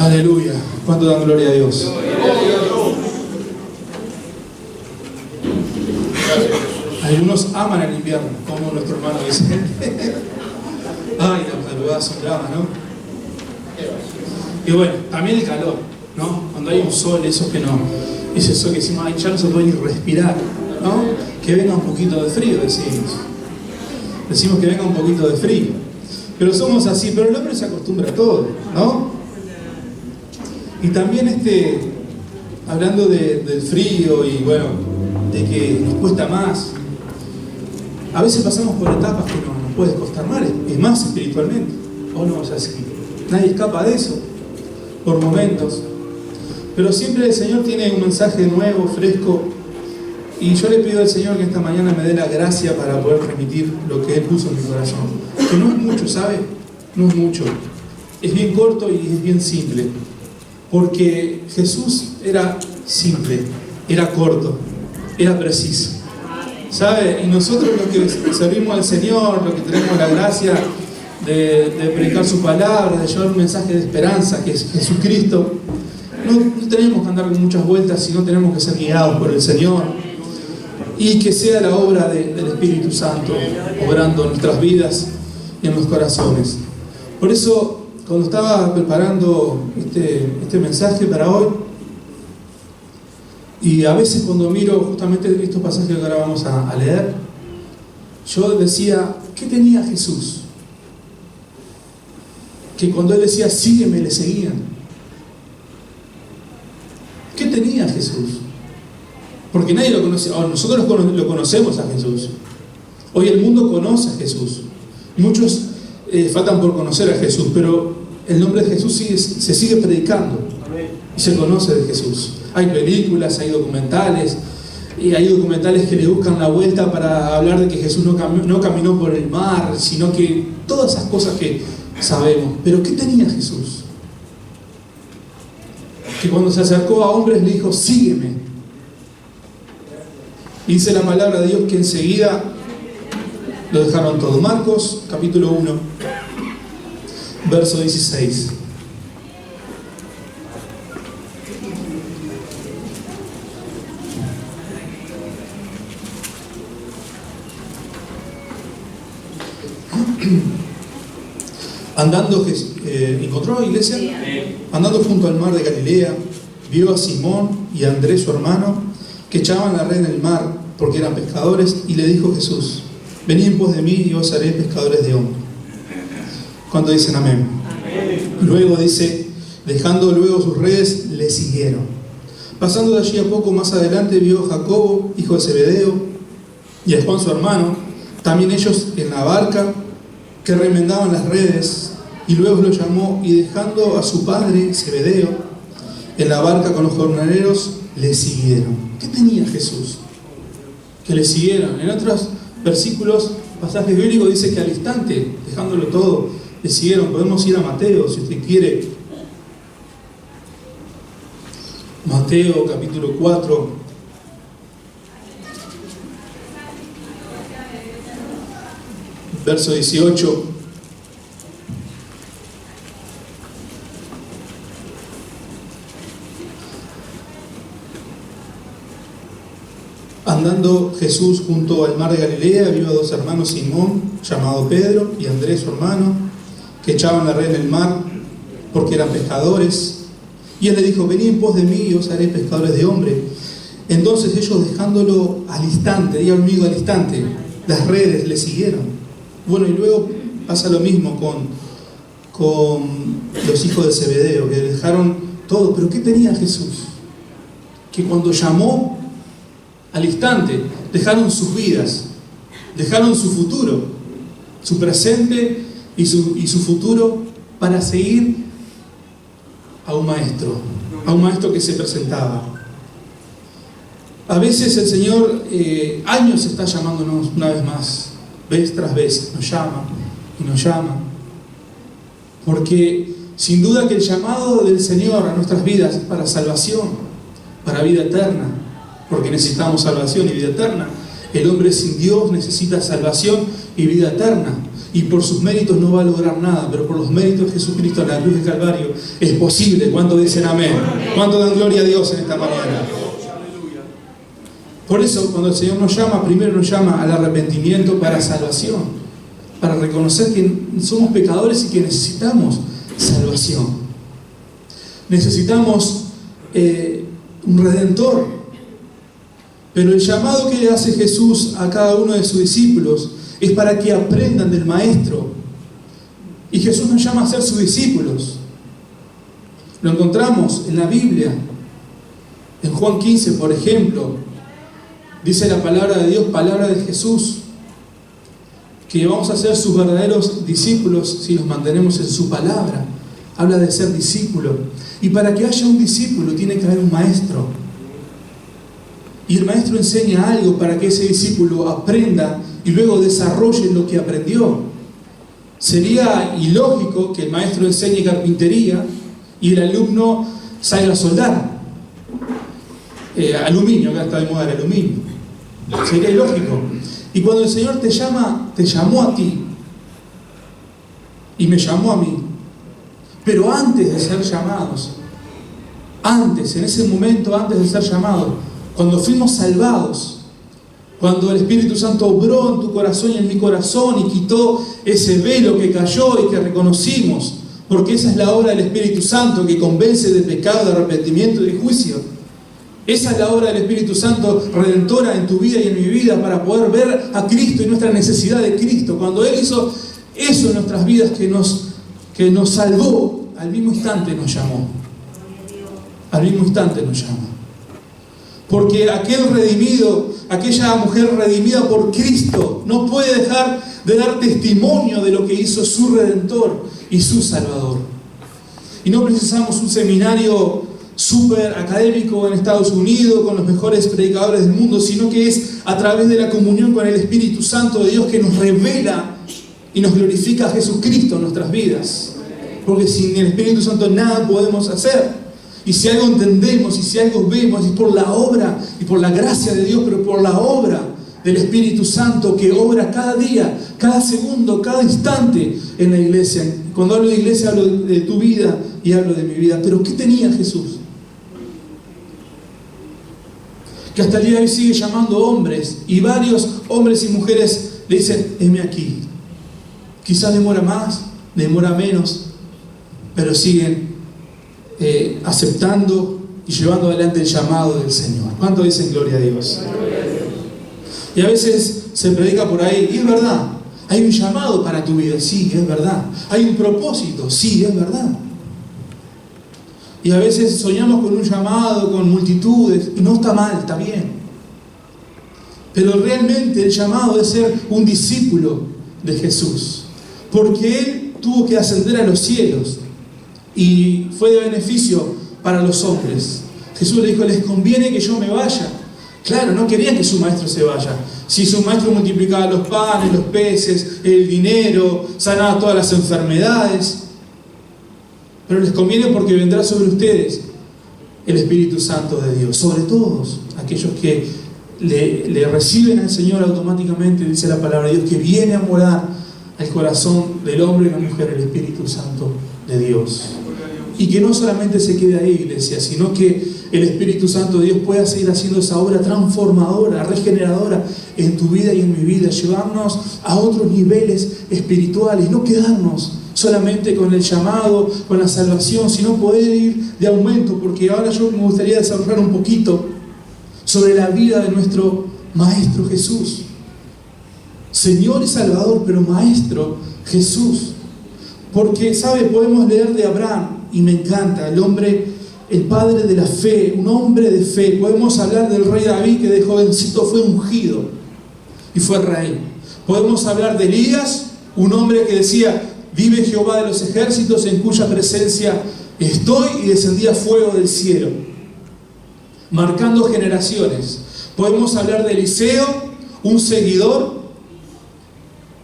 Aleluya. ¿Cuánto dan gloria a Dios? Algunos aman el invierno, como nuestro hermano dice. Ay, las madrugadas son dramas, ¿no? Y bueno, también el calor, ¿no? Cuando hay un sol, eso que no, ese sol que decimos, ay, ya no se puede ni respirar, ¿no? Que venga un poquito de frío, decimos. Decimos que venga un poquito de frío. Pero somos así, pero el hombre se acostumbra a todo, ¿no? Y también hablando del frío y bueno, de que nos cuesta más, a veces pasamos por etapas que nos puede costar más, y más espiritualmente, o no, o sea, nadie escapa de eso, por momentos. Pero siempre el Señor tiene un mensaje nuevo, fresco, y yo le pido al Señor que esta mañana me dé la gracia para poder transmitir lo que Él puso en mi corazón. Que no es mucho, ¿sabe? No es mucho. Es bien corto y es bien simple. Porque Jesús era simple, era corto, era preciso. ¿Sabe? Y nosotros los que servimos al Señor, los que tenemos la gracia de predicar su palabra, de llevar un mensaje de esperanza, que es Jesucristo, no tenemos que andar con muchas vueltas, sino tenemos que ser guiados por el Señor. Y que sea la obra del Espíritu Santo obrando en nuestras vidas y en los corazones. Por eso, cuando estaba preparando este mensaje para hoy, y a veces cuando miro justamente estos pasajes que ahora vamos a leer, yo decía, ¿qué tenía Jesús? Que cuando Él decía, sígueme, le seguían. ¿Qué tenía Jesús? Porque nadie lo conoce. Nosotros lo conocemos a Jesús. Hoy el mundo conoce a Jesús. Muchos faltan por conocer a Jesús, pero el nombre de Jesús se sigue predicando y se conoce de Jesús. Hay películas, hay documentales, y hay documentales que le buscan la vuelta para hablar de que Jesús no caminó por el mar, sino que todas esas cosas que sabemos. Pero ¿qué tenía Jesús? Que cuando se acercó a hombres le dijo, sígueme. Y dice la palabra de Dios que enseguida lo dejaron todo. Marcos, capítulo 1, verso 16. Andando, ¿encontró la iglesia? Andando junto al mar de Galilea, vio a Simón y a Andrés, su hermano, que echaban la red en el mar porque eran pescadores, y le dijo Jesús, venid en pos de mí y os haré pescadores de hombres. ¿Cuánto dicen amén? Luego dice, dejando luego sus redes, le siguieron. Pasando de allí a poco más adelante, vio a Jacobo, hijo de Zebedeo, y a Juan su hermano, también ellos en la barca, que remendaban las redes, y luego lo llamó, y dejando a su padre Zebedeo en la barca con los jornaleros, le siguieron. ¿Qué tenía Jesús? Que le siguieron. En otros versículos, pasajes bíblicos, dice que al instante, dejándolo todo, le siguieron. Podemos ir a Mateo, si usted quiere. Mateo, capítulo 4. Verso 18. Andando Jesús junto al mar de Galilea, vio a dos hermanos, Simón, llamado Pedro, y Andrés, su hermano, que echaban la red en el mar porque eran pescadores. Y él le dijo, venid en pos de mí y os haré pescadores de hombres. Entonces ellos, dejándolo al instante, diga conmigo al instante, las redes le siguieron. Bueno, y luego pasa lo mismo con los hijos de Zebedeo, que dejaron todo. ¿Pero qué tenía Jesús? Que cuando llamó, al instante, dejaron sus vidas, dejaron su futuro, su presente y su futuro, para seguir a un maestro que se presentaba. A veces el Señor, años está llamándonos una vez más, vez tras vez, nos llama y nos llama, porque sin duda que el llamado del Señor a nuestras vidas es para salvación, para vida eterna, porque necesitamos salvación y vida eterna. El hombre sin Dios necesita salvación y vida eterna. y por sus méritos no va a lograr nada, pero por los méritos de Jesucristo en la cruz de Calvario es posible. ¿Cuántos dicen amén? ¿Cuántos dan gloria a Dios en esta mañana? Por eso, cuando el Señor nos llama, primero nos llama al arrepentimiento para salvación, para reconocer que somos pecadores y que necesitamos salvación. Necesitamos un Redentor. Pero el llamado que hace Jesús a cada uno de sus discípulos es para que aprendan del Maestro. Y Jesús nos llama a ser sus discípulos. Lo encontramos en la Biblia. En Juan 15, por ejemplo, dice la palabra de Dios, palabra de Jesús, que vamos a ser sus verdaderos discípulos si nos mantenemos en su palabra. Habla de ser discípulo. Y para que haya un discípulo tiene que haber un maestro. Y el maestro enseña algo para que ese discípulo aprenda y luego desarrolle lo que aprendió. Sería ilógico que el maestro enseñe carpintería y el alumno salga a soldar. Aluminio, acá está de moda el aluminio. Sería ilógico. Y cuando el Señor te llama, te llamó a ti y me llamó a mí. Pero antes de ser llamados, en ese momento antes de ser llamados, cuando fuimos salvados, cuando el Espíritu Santo obró en tu corazón y en mi corazón y quitó ese velo que cayó y que reconocimos, porque esa es la obra del Espíritu Santo que convence de pecado, de arrepentimiento y de juicio. Esa es la obra del Espíritu Santo redentora en tu vida y en mi vida para poder ver a Cristo y nuestra necesidad de Cristo. Cuando Él hizo eso en nuestras vidas que nos salvó, al mismo instante nos llamó. Al mismo instante nos llama. Porque aquel redimido, aquella mujer redimida por Cristo, no puede dejar de dar testimonio de lo que hizo su Redentor y su Salvador. Y no precisamos un seminario súper académico en Estados Unidos, con los mejores predicadores del mundo, sino que es a través de la comunión con el Espíritu Santo de Dios que nos revela y nos glorifica a Jesucristo en nuestras vidas. Porque sin el Espíritu Santo nada podemos hacer. Y si algo entendemos y si algo vemos, es por la obra y por la gracia de Dios, pero por la obra del Espíritu Santo que obra cada día, cada segundo, cada instante en la iglesia. Cuando hablo de iglesia hablo de tu vida y hablo de mi vida. Pero ¿qué tenía Jesús? Que hasta el día de hoy sigue llamando hombres, y varios hombres y mujeres le dicen: heme aquí. Quizás demora más, demora menos, pero siguen aceptando y llevando adelante el llamado del Señor. ¿Cuánto dicen gloria a Dios? Y a veces se predica por ahí, y es verdad, hay un llamado para tu vida, sí, es verdad. Hay un propósito, sí, es verdad. Y a veces soñamos con un llamado, con multitudes, y no está mal, está bien. Pero realmente el llamado es ser un discípulo de Jesús, porque Él tuvo que ascender a los cielos y fue de beneficio para los hombres. Jesús le dijo: les conviene que yo me vaya. Claro, no querían que su maestro se vaya. Si su maestro multiplicaba los panes, los peces, el dinero, sanaba todas las enfermedades, pero les conviene porque vendrá sobre ustedes el Espíritu Santo de Dios, sobre todos aquellos que le reciben al Señor automáticamente. Dice la palabra de Dios que viene a morar al corazón del hombre y la mujer el Espíritu Santo de Dios. Y que no solamente se quede ahí, iglesia, sino que el Espíritu Santo de Dios pueda seguir haciendo esa obra transformadora, regeneradora en tu vida y en mi vida, llevarnos a otros niveles espirituales, no quedarnos solamente con el llamado, con la salvación, sino poder ir de aumento. Porque ahora yo me gustaría desarrollar un poquito sobre la vida de nuestro Maestro Jesús. Señor y Salvador, pero Maestro Jesús. Porque, ¿sabe? Podemos leer de Abraham, y me encanta, el hombre, el padre de la fe, un hombre de fe. Podemos hablar del rey David, que de jovencito fue ungido y fue rey. Podemos hablar de Elías, un hombre que decía: vive Jehová de los ejércitos, en cuya presencia estoy, y descendía fuego del cielo, marcando generaciones. Podemos hablar de Eliseo, un seguidor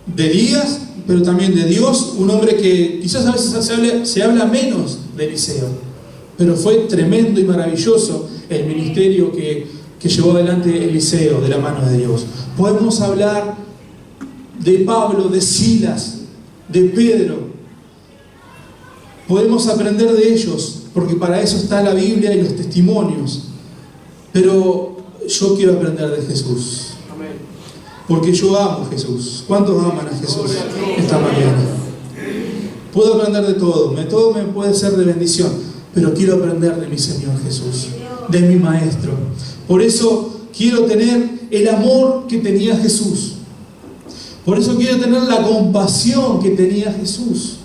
de Elías, pero también de Dios, un hombre que quizás a veces se habla menos de Eliseo, pero fue tremendo y maravilloso el ministerio que llevó adelante Eliseo de la mano de Dios. Podemos hablar de Pablo, de Silas, de Pedro. Podemos aprender de ellos, porque para eso está la Biblia y los testimonios. Pero yo quiero aprender de Jesús. Porque yo amo a Jesús. ¿Cuántos aman a Jesús esta mañana? Puedo aprender de todo. Todo me puede ser de bendición. Pero quiero aprender de mi Señor Jesús. De mi Maestro. Por eso quiero tener el amor que tenía Jesús. Por eso quiero tener la compasión que tenía Jesús.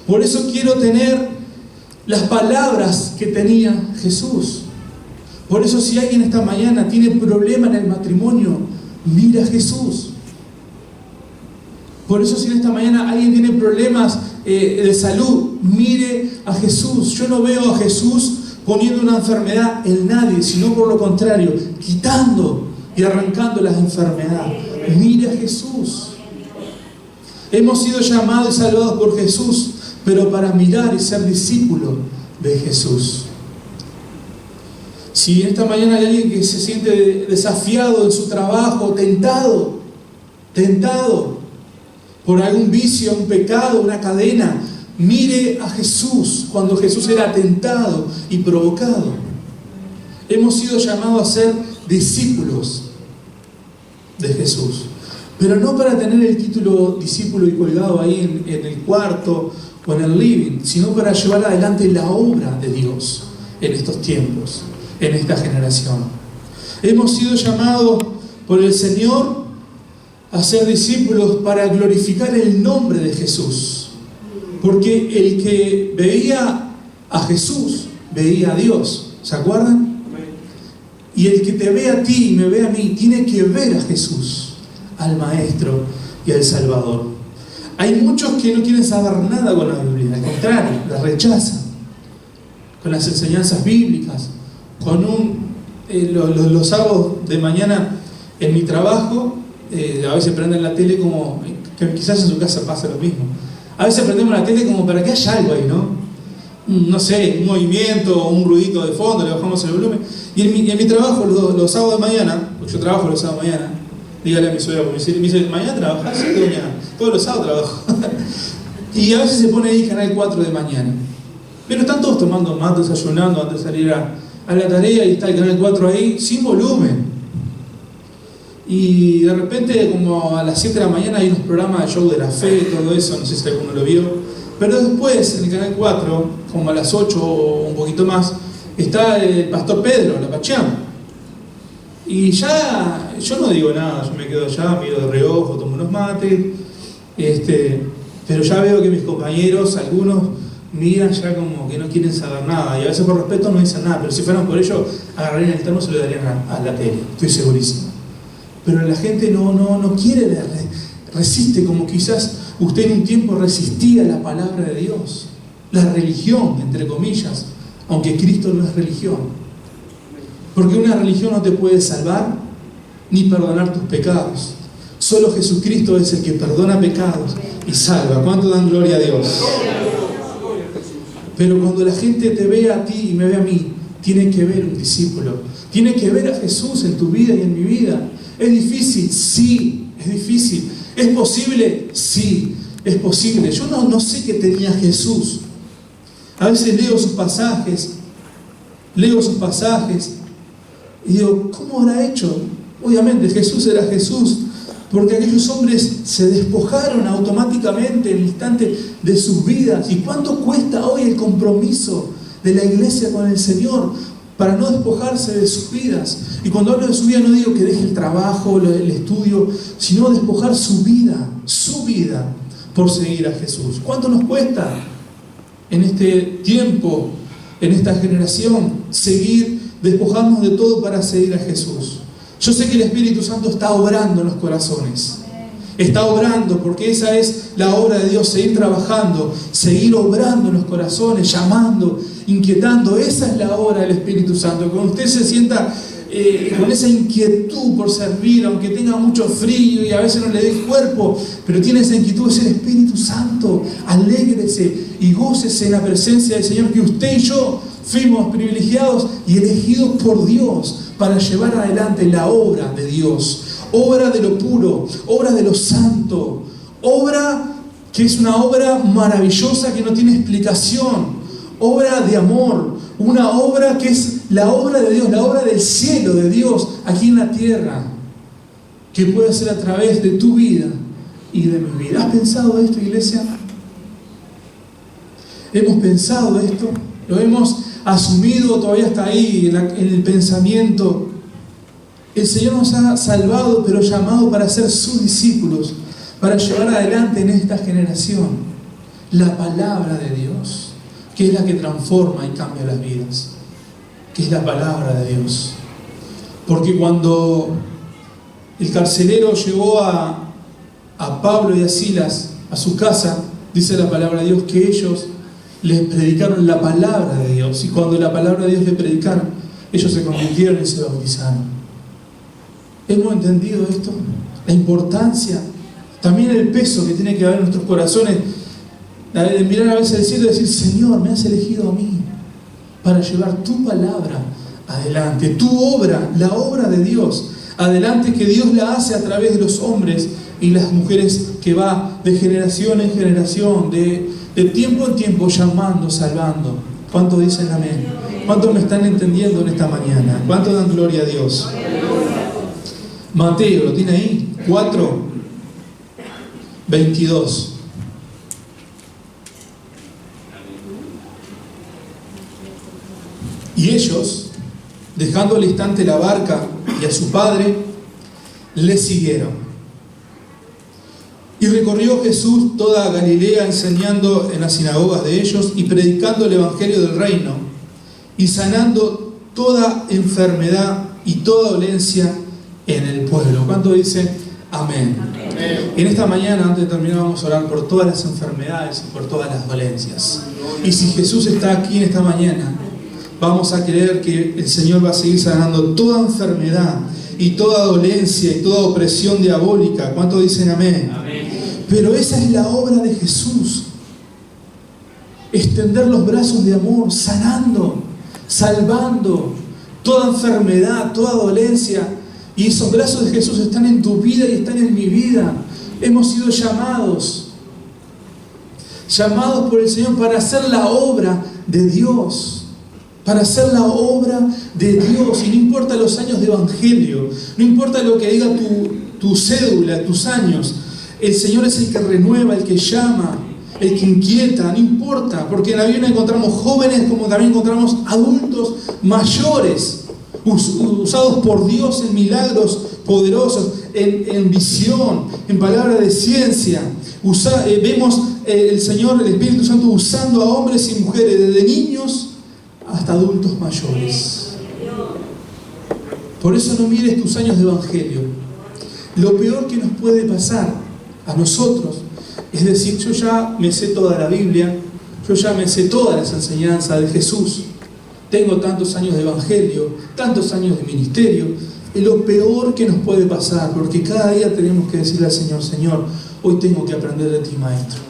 Por eso quiero tener las palabras que tenía Jesús. Por eso si alguien esta mañana tiene problema en el matrimonio, mira a Jesús. Por eso si en esta mañana alguien tiene problemas de salud, mire a Jesús. Yo no veo a Jesús poniendo una enfermedad en nadie, sino por lo contrario, quitando y arrancando las enfermedades. Mire a Jesús. Hemos sido llamados y salvados por Jesús, pero para mirar y ser discípulos de Jesús. Si esta mañana hay alguien que se siente desafiado en su trabajo, tentado por algún vicio, un pecado, una cadena, mire a Jesús cuando Jesús era tentado y provocado. Hemos sido llamados a ser discípulos de Jesús, pero no para tener el título discípulo y colgado ahí en el cuarto o en el living, sino para llevar adelante la obra de Dios en estos tiempos, en esta generación. Hemos sido llamados por el Señor a ser discípulos para glorificar el nombre de Jesús. Porque el que veía a Jesús, veía a Dios. ¿Se acuerdan? Y el que te ve a ti y me ve a mí, tiene que ver a Jesús, al Maestro y al Salvador. Hay muchos que no quieren saber nada con la Biblia, al contrario, la rechazan. Con las enseñanzas bíblicas, con los sábados de mañana en mi trabajo, a veces prenden la tele como, que quizás en su casa pasa lo mismo. A veces prendemos la tele como para que haya algo ahí, ¿no? No sé, un movimiento, un ruidito de fondo, le bajamos el volumen. Y en mi trabajo, los sábados de mañana, porque yo trabajo los sábados de mañana, dígale a mi suegra, porque me dice, ¿mañana trabajas? Sí, doña, todos los sábados trabajo. Y a veces se pone ahí Canal 4 de mañana. Pero están todos tomando mate, desayunando antes de salir a la tarea, y está el Canal 4 ahí, sin volumen. Y de repente, como a las 7 de la mañana, hay unos programas de show de la fe, todo eso, no sé si alguno lo vio. Pero después, en el Canal 4, como a las 8 o un poquito más, está el pastor Pedro, la Pachán. Y ya, yo no digo nada, yo me quedo allá, miro de reojo, tomo unos mates, pero ya veo que mis compañeros, algunos, miran ya como que no quieren saber nada, y a veces por respeto no dicen nada, pero si fueran por ello, agarrarían el termo y se lo darían a la tele, estoy segurísimo. Pero la gente no quiere ver, resiste, como quizás usted en un tiempo resistía la palabra de Dios, la religión, entre comillas, aunque Cristo no es religión. Porque una religión no te puede salvar ni perdonar tus pecados. Solo Jesucristo es el que perdona pecados y salva. ¿Cuánto dan gloria a Dios? Pero cuando la gente te ve a ti y me ve a mí, tiene que ver un discípulo. Tiene que ver a Jesús en tu vida y en mi vida. ¿Es difícil? Sí, es difícil. ¿Es posible? Sí, es posible. Yo no sé qué tenía Jesús. A veces leo sus pasajes y digo, ¿cómo habrá hecho? Obviamente Jesús era Jesús, porque aquellos hombres se despojaron automáticamente en el instante de sus vidas. ¿Y cuánto cuesta hoy el compromiso de la iglesia con el Señor para no despojarse de sus vidas? Y cuando hablo de su vida no digo que deje el trabajo, el estudio, sino despojar su vida por seguir a Jesús. ¿Cuánto nos cuesta en este tiempo, en esta generación, despojarnos de todo para seguir a Jesús? Yo sé que el Espíritu Santo está obrando en los corazones. Está obrando, porque esa es la obra de Dios, seguir trabajando, seguir obrando en los corazones, llamando, inquietando. Esa es la obra del Espíritu Santo. Cuando usted se sienta con esa inquietud por servir, aunque tenga mucho frío y a veces no le dé cuerpo, pero tiene esa inquietud, es el Espíritu Santo. Alégrese y gócese en la presencia del Señor, que usted y yo fuimos privilegiados y elegidos por Dios para llevar adelante la obra de Dios, obra de lo puro, obra de lo santo, obra que es una obra maravillosa que no tiene explicación, obra de amor, una obra que es la obra de Dios, la obra del cielo de Dios aquí en la tierra, que puede hacer a través de tu vida y de mi vida. ¿Has pensado esto, iglesia? ¿Hemos pensado esto? ¿Lo hemos asumido? Todavía está ahí en el pensamiento. El Señor nos ha salvado, pero llamado para ser sus discípulos, para llevar adelante en esta generación la palabra de Dios, que es la que transforma y cambia las vidas, que es la palabra de Dios. Porque cuando el carcelero llevó a Pablo y a Silas a su casa, dice la palabra de Dios que ellos les predicaron la palabra de Dios, y cuando la palabra de Dios les predicaron, ellos se convirtieron y se bautizaron. ¿Hemos entendido esto? La importancia, también el peso que tiene que haber en nuestros corazones, de mirar a veces al cielo y decir: Señor, me has elegido a mí para llevar tu palabra adelante, tu obra, la obra de Dios adelante, que Dios la hace a través de los hombres y las mujeres, que va de generación en generación, de tiempo en tiempo, llamando, salvando. ¿Cuántos dicen amén? ¿Cuántos me están entendiendo en esta mañana? ¿Cuántos dan gloria a Dios? Mateo, ¿lo tiene ahí? 4:22. Y ellos, dejando al instante la barca y a su padre, le siguieron. Y recorrió Jesús toda Galilea, enseñando en las sinagogas de ellos y predicando el evangelio del reino, y sanando toda enfermedad y toda dolencia en el pueblo. ¿Cuánto dicen amén? Amén. En esta mañana, antes de terminar, vamos a orar por todas las enfermedades y por todas las dolencias. Y si Jesús está aquí en esta mañana, vamos a creer que el Señor va a seguir sanando toda enfermedad y toda dolencia y toda opresión diabólica. ¿Cuánto dicen amén? Amén. Pero esa es la obra de Jesús. Extender los brazos de amor, sanando, salvando toda enfermedad, toda dolencia. Y esos brazos de Jesús están en tu vida y están en mi vida. Hemos sido llamados por el Señor para hacer la obra de Dios. Para hacer la obra de Dios. Y no importa los años de evangelio, no importa lo que diga tu cédula, tus años. El Señor es el que renueva, el que llama, el que inquieta, no importa. Porque en la Biblia encontramos jóvenes como también encontramos adultos mayores, usados por Dios en milagros poderosos, en visión, en palabra de ciencia. Vemos el Señor, el Espíritu Santo, usando a hombres y mujeres, desde niños hasta adultos mayores. Por eso no mires tus años de evangelio. Lo peor que nos puede pasar a nosotros es decir: yo ya me sé toda la Biblia, yo ya me sé todas las enseñanzas de Jesús, tengo tantos años de evangelio, tantos años de ministerio. Es lo peor que nos puede pasar, porque cada día tenemos que decirle al Señor: Señor, hoy tengo que aprender de ti, Maestro.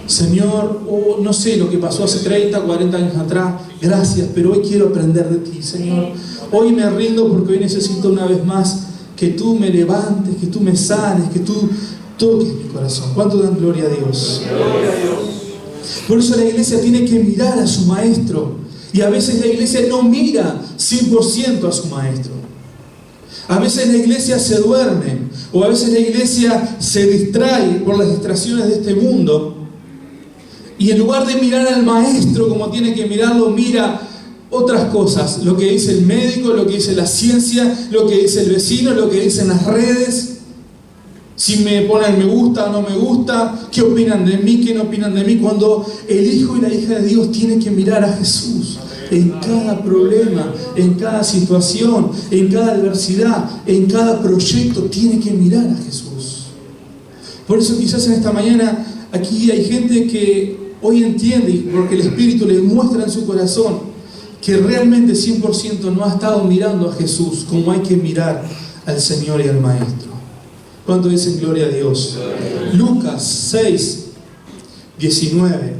Señor, no sé lo que pasó hace 30, 40 años atrás, gracias, pero hoy quiero aprender de ti, Señor. Hoy me rindo porque hoy necesito una vez más que tú me levantes, que tú me sanes, que tú toques mi corazón. ¿Cuánto dan gloria a Dios? Gloria a Dios. Por eso la iglesia tiene que mirar a su maestro. Y a veces la iglesia no mira 100% a su maestro. A veces la iglesia se duerme, o a veces la iglesia se distrae por las distracciones de este mundo. Y en lugar de mirar al maestro como tiene que mirarlo, mira otras cosas. Lo que dice el médico, lo que dice la ciencia, lo que dice el vecino, lo que dicen las redes. Si me ponen me gusta o no me gusta, qué opinan de mí, qué no opinan de mí. Cuando el hijo y la hija de Dios tienen que mirar a Jesús en cada problema, en cada situación, en cada adversidad, en cada proyecto, tiene que mirar a Jesús. Por eso quizás en esta mañana aquí hay gente que hoy entiende, porque el Espíritu le muestra en su corazón, que realmente 100% no ha estado mirando a Jesús como hay que mirar al Señor y al Maestro. ¿Cuánto dicen gloria a Dios? Lucas 6, 19.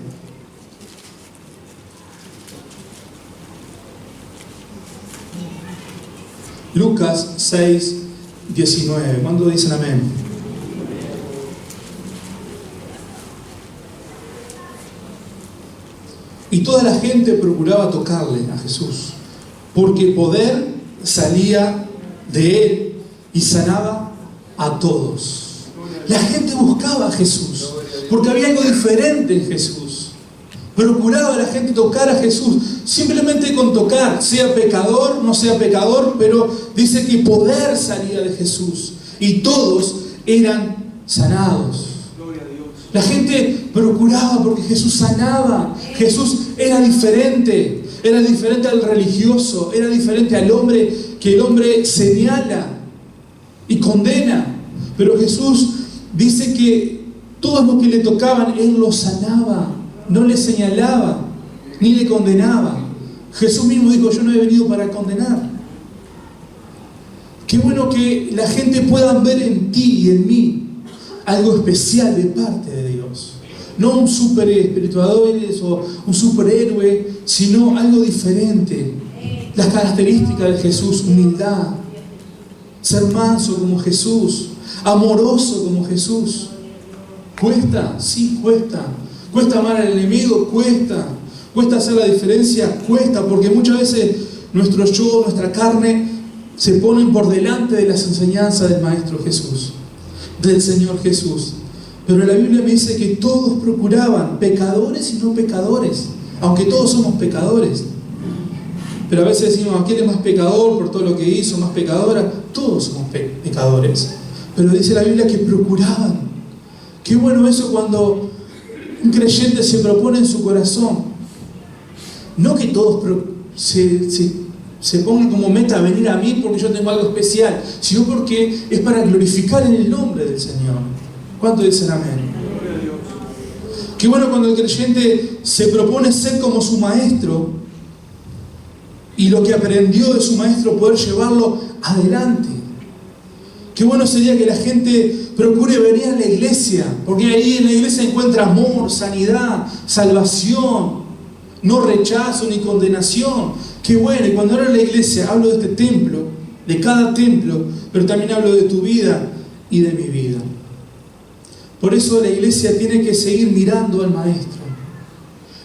Lucas 6, 19. ¿Cuánto dicen amén? Y toda la gente procuraba tocarle a Jesús, porque poder salía de él y sanaba a todos. La gente buscaba a Jesús, porque había algo diferente en Jesús. Procuraba la gente tocar a Jesús, simplemente con tocar, sea pecador, no sea pecador, pero dice que poder salía de Jesús y todos eran sanados. La gente procuraba porque Jesús sanaba. Jesús era diferente al religioso, era diferente al hombre, que el hombre señala y condena. Pero Jesús dice que todos los que le tocaban, Él los sanaba, no le señalaba, ni le condenaba. Jesús mismo dijo: yo no he venido para condenar. Qué bueno que la gente pueda ver en ti y en mí algo especial de parte de Dios. No un super espirituador o un superhéroe, sino algo diferente. Las características de Jesús: humildad, ser manso como Jesús, amoroso como Jesús. ¿Cuesta? Sí, cuesta. ¿Cuesta amar al enemigo? Cuesta. ¿Cuesta hacer la diferencia? Cuesta, porque muchas veces nuestro yo, nuestra carne, se ponen por delante de las enseñanzas del Maestro Jesús, del Señor Jesús. Pero la Biblia me dice que todos procuraban, pecadores y no pecadores, aunque todos somos pecadores. Pero a veces decimos: ¿quién es más pecador por todo lo que hizo? ¿Más pecadora? Todos somos pecadores. Pero dice la Biblia que procuraban. Qué bueno eso cuando un creyente se propone en su corazón. No que todos se pongan como meta venir a mí porque yo tengo algo especial, sino porque es para glorificar en el nombre del Señor. ¿Cuántos dicen amén? Qué bueno cuando el creyente se propone ser como su maestro y lo que aprendió de su maestro poder llevarlo adelante. Qué bueno sería que la gente procure venir a la iglesia, porque ahí en la iglesia encuentra amor, sanidad, salvación, no rechazo ni condenación. Qué bueno. Y cuando hablo de la iglesia, hablo de este templo, de cada templo, pero también hablo de tu vida y de mi vida. Por eso la iglesia tiene que seguir mirando al Maestro.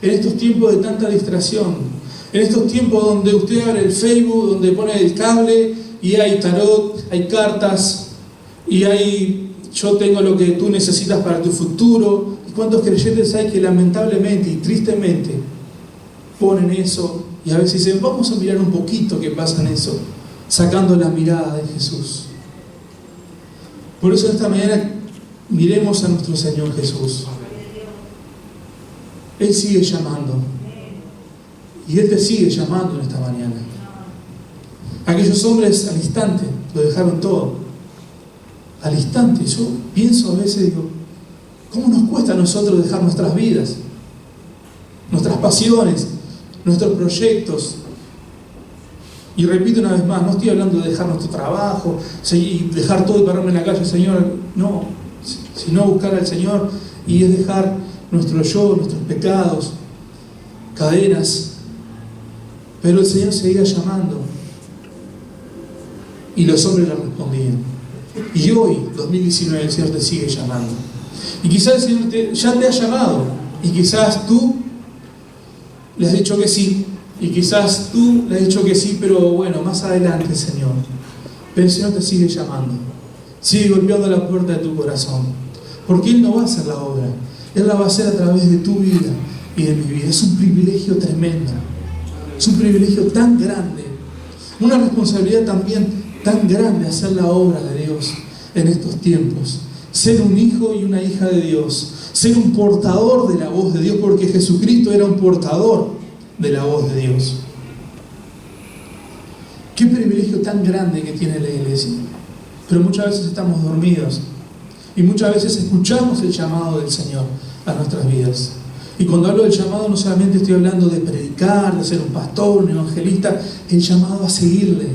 En estos tiempos de tanta distracción, en estos tiempos donde usted abre el Facebook, donde pone el cable y hay tarot, hay cartas, y hay: yo tengo lo que tú necesitas para tu futuro. ¿Y cuántos creyentes hay que lamentablemente y tristemente ponen eso? Y a veces dicen: vamos a mirar un poquito qué pasa en eso, sacando la mirada de Jesús. Por eso esta mañana miremos a nuestro Señor Jesús. Él sigue llamando. Y Él te sigue llamando en esta mañana. Aquellos hombres al instante lo dejaron todo. Al instante. Yo pienso a veces, digo: ¿cómo nos cuesta a nosotros dejar nuestras vidas, nuestras pasiones, nuestros proyectos? Y repito una vez más, no estoy hablando de dejar nuestro trabajo y dejar todo y pararme en la calle, Señor, no, sino buscar al Señor, y es dejar nuestro yo, nuestros pecados, cadenas. Pero el Señor seguía llamando y los hombres le respondían. Y hoy, 2019, el Señor te sigue llamando. Y quizás el Señor ya te ha llamado, y quizás tú le has dicho que sí, y quizás tú le has dicho que sí, pero bueno, más adelante, Señor. Pero el Señor te sigue llamando, sigue golpeando la puerta de tu corazón, porque Él no va a hacer la obra, Él la va a hacer a través de tu vida y de mi vida. Es un privilegio tremendo, es un privilegio tan grande, una responsabilidad también tan grande, hacer la obra de Dios en estos tiempos. Ser un hijo y una hija de Dios, ser un portador de la voz de Dios, porque Jesucristo era un portador de la voz de Dios. Qué privilegio tan grande que tiene la iglesia. Pero muchas veces estamos dormidos y muchas veces escuchamos el llamado del Señor a nuestras vidas. Y cuando hablo del llamado, no solamente estoy hablando de predicar, de ser un pastor, un evangelista, el llamado a seguirle,